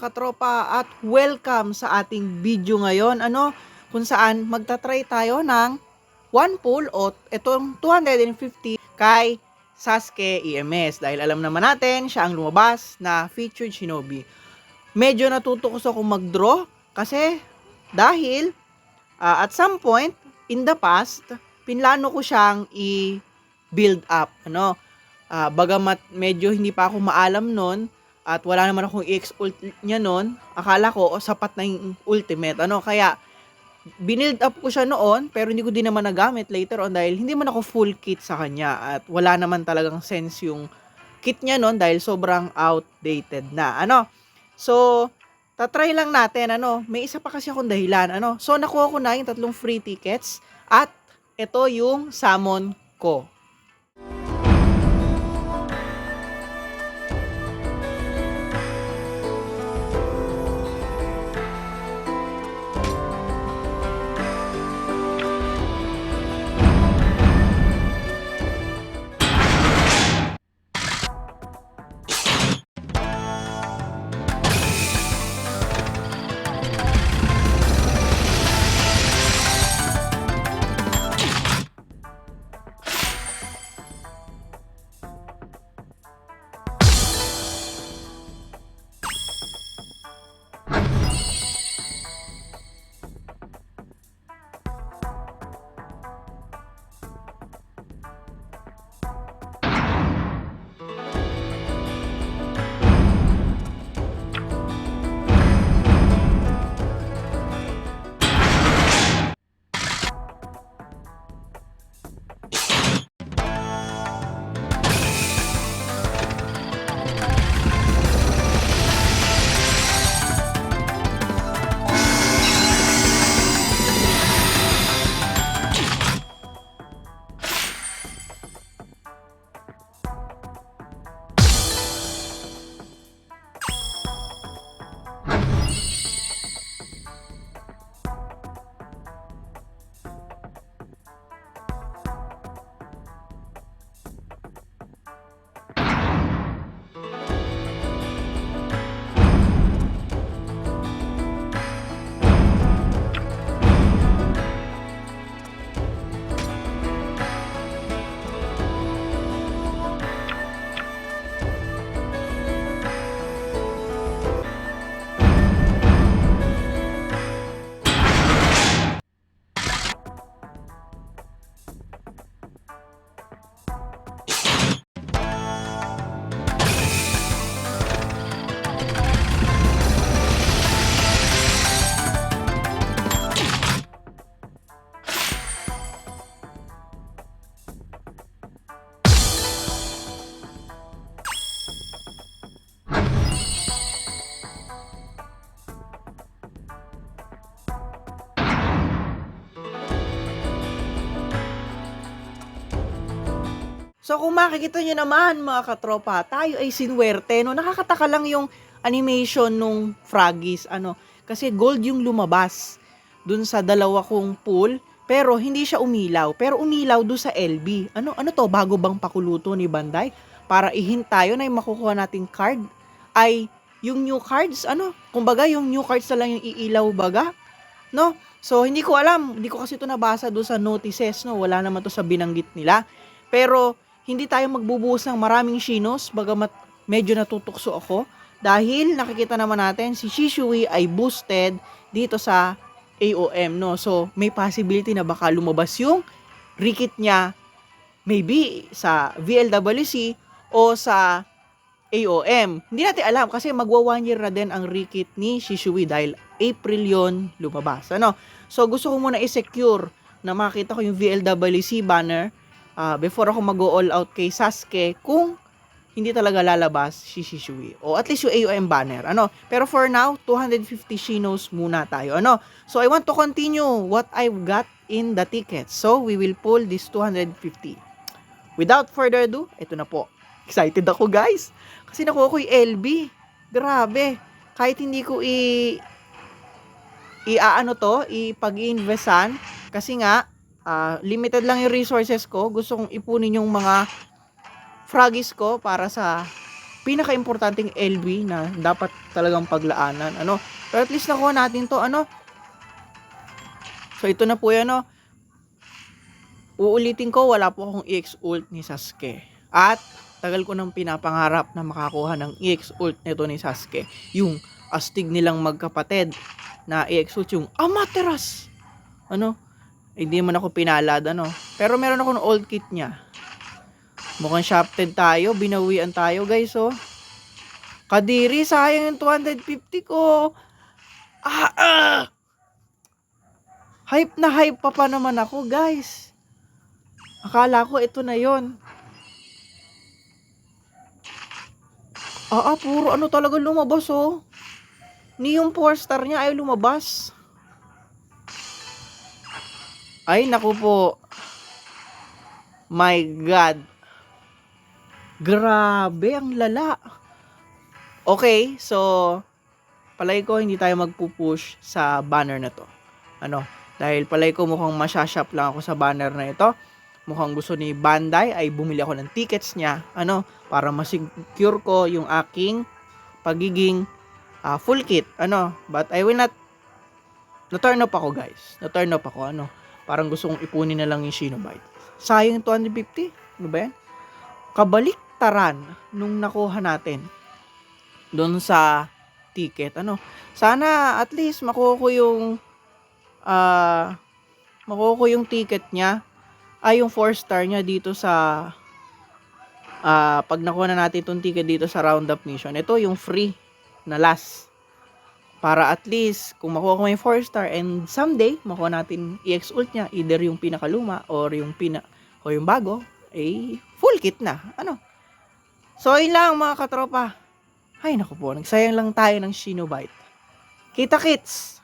katropa at welcome sa ating video ngayon kung saan magta-try tayo ng one pull o itong 250 kay Sasuke EMS dahil alam naman natin siya ang lumabas na featured shinobi. Medyo natutukos ako mag-draw kasi dahil at some point in the past pinlano ko siyang i-build up bagamat medyo hindi pa ako maalam nun at wala naman akong EX ult niya nun, akala ko sapat na yung ultimate kaya binild up ko siya noon pero hindi ko din naman nagamit later on dahil hindi man ako full kit sa kanya at wala naman talagang sense yung kit niya noon dahil sobrang outdated na so tatry lang natin may isa pa kasi akong dahilan so nakuha ko na yung 3 free tickets at ito yung summon ko. So kung makikita nyo naman mga katropa, tayo ay sinuwerte nakakataka lang yung animation nung Froggies kasi gold yung lumabas dun sa dalawa kong pool pero hindi siya umilaw pero umilaw dun sa LB. Ano to, bago bang pakuluto ni Bandai para i-hint tayo na yung makukuha nating card ay yung new cards kumbaga yung new cards na lang yung iilaw baga so hindi ko alam, hindi ko kasi ito nabasa doon sa notices wala naman to sa binanggit nila pero hindi tayo magbubuhos ng maraming Shinos bagamat medyo natutukso ako dahil nakikita naman natin si Shishui ay boosted dito sa AOM so may possibility na baka lumabas yung rekit niya maybe sa VLWC o sa AOM. Hindi natin alam kasi magwa 1 year na din ang rekit ni Shishui dahil April yon lumabas so gusto ko muna i-secure na makita ko yung VLWC banner before ako mag-all out kay Sasuke kung hindi talaga lalabas si Shishui o at least yung AOM banner pero for now 250 Shinos muna tayo so I want to continue what I've got in the tickets so we will pull this 250 without further ado. Ito na po, excited ako guys kasi nakuha ko yung LB, grabe kahit hindi ko ipag-investan kasi nga limited lang yung resources ko. Gusto kong ipunin yung mga Froggies ko para sa pinaka-importanting LB na dapat talagang paglaanan, ano. Pero at least nakuha natin to, ano. So, ito na po yan, no. Uulitin ko, wala po akong EX ult ni Sasuke. At, tagal ko nang pinapangarap na makakuha ng EX ult nito ni Sasuke. Yung astig nilang magkapatid na EX ult, yung Amaterasu. Ano? Hindi man ako pinalad, ano. Pero meron ako ng old kit niya. Mukhang shafted tayo, binawian tayo, guys, oh. Kadiri, sayang yung 250 ko. Hype na hype pa naman ako, guys. Akala ko ito na yon. Puro ano talaga lumabas, oh. Ni yung 4-star niya ay lumabas. Ay, naku po. My God. Grabe, ang lala. Okay, so palay ko hindi tayo magpupush sa banner na to. Ano? Dahil palay ko mukhang masyashop lang ako sa banner na ito. Mukhang gusto ni Bandai ay bumili ako ng tickets niya. Ano? Para ma-secure ko yung aking pagiging full kit. Ano? But I will not na-turn up ako, guys. Na-turn up ako. Ano? Parang gusto kong ipunin na lang yung Shinobite. Sayang yung 250. Ano ba yan? Kabaliktaran nung nakuha natin doon sa ticket. Ano? Sana at least makuha ko yung ticket niya. Yung 4-star niya dito sa pag nakuha na natin itong ticket dito sa roundup mission. Ito yung free na last. Para at least, kung makuha ko yung 4-star and someday, makuha natin EX ult niya, either yung pinakaluma or yung bago, full kit na. Ano? So, yun lang mga katropa. Ay, naku po, nagsayang lang tayo ng Shinobite. Kita kits!